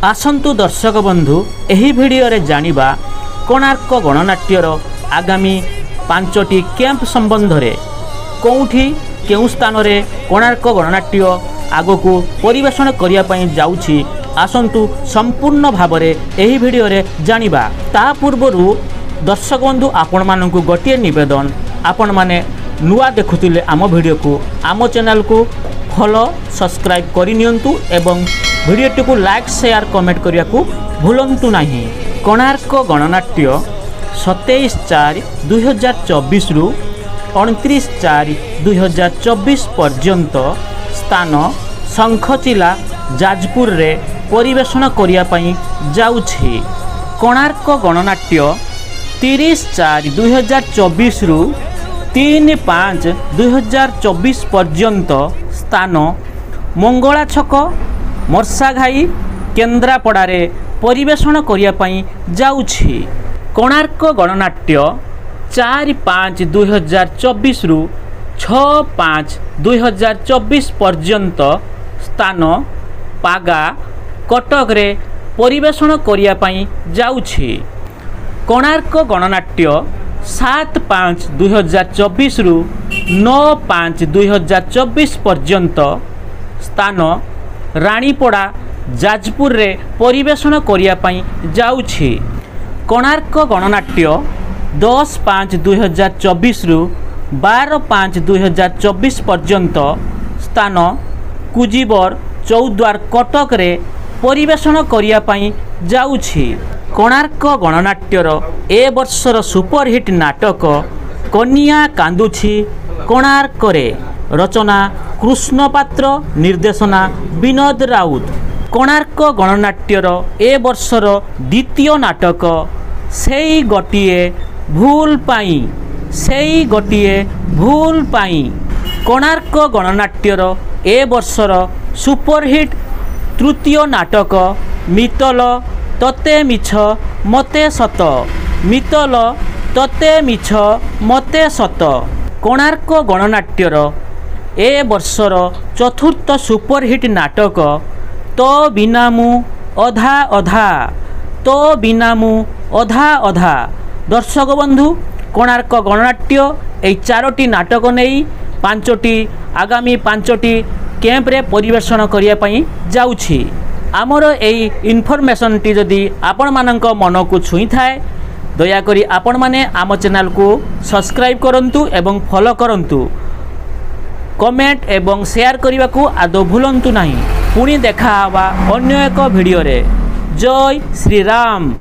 आसंतु दर्शक बंधु एही भिडियो रे जानिबा कोणार्क गणनाट्यर आगामी 5टी कैंप संबंध रे कोउठी केउ स्थान रे कोणार्क गणनाट्य आगो परिवेषण करिया पई जाउछि। आसंतु संपूर्ण भावरे एही भिडियो रे जानिबा। ता पूर्वरु दर्शक बंधु आपण मानकु गोटिए निवेदन, आपण माने नुआ देखुतिले आम भिडियो को आम चैनल को फॉलो सब्सक्राइब करि नियंतु एवं भिडियोटी को लाइक शेयर कमेंट करिया को भूलंतु नहीं। कोणार्क गणनाट्य 27/4/2024 रु 29/4/2024 पर्यंत स्थान शंखचिला जाजपुर रे परिवेषण करिया पई जाउछि। कोणार्क गणनाट्य 30/4/2024 रु 3/5/2024 पर्यंत स्थान मंगला छक मर्साघाई केन्द्रापड़ारे परिवेषण करिया पई जाउछि। कोणार्क गणनाट्य 4/5/2024 रु 6/5/2024 पर्यंत स्थान पागा कटक रे परिवेषण करिया पई जाउछि। कोणार्क गणनाट्य 7/5/2024 रु 9/5/2024 पर्यंत स्थान रानीपड़ा जाजपुर रे परिवेषण करिया पई जाउछि। कोणार्क गणनाट्य 10/5/2024 रु 12/5/2024 पर्यंत स्थान कुजीबर चौद्वार कटक रे परिवेषण करिया पई जाउछि। कोणार्क गणनाट्यर ए वर्षर सुपरहिट नाटक कन्या कांदुछि कोणार्क रे, रचना कृष्ण पात्र, निर्देशना विनोद राउत। कोणार्क गणनाट्यर ए वर्षर द्वितीय नाटक सेई गोटिए भूल पाई। कोणार्क गणनाट्यर ए वर्षर सुपरहिट तृतीय नाटक मितल तते मिछ मते सत। कोणार्क गणनाट्यर ए वर्षर चतुर्थ सुपरहिट नाटक तो बिनामु अधा अधा। दर्शक बंधु कोणार्क गणनाट्य ए 4टी नाटक नहीं 5टी आगामी 5टी कैंप रे परिवेषण करिया पई जाउछि। आमर एई इनफॉरमेशन टी जदि आपण मानक मन को छुई थाए दया करी आपण माने आम चैनल को सब्सक्राइब करंतु एवं फॉलो करंतु, कमेंट एवं शेयर करने को आदौ भूलंतु नहीं। पुणी देखा अन्य एक भिडियो रे। जय श्री राम।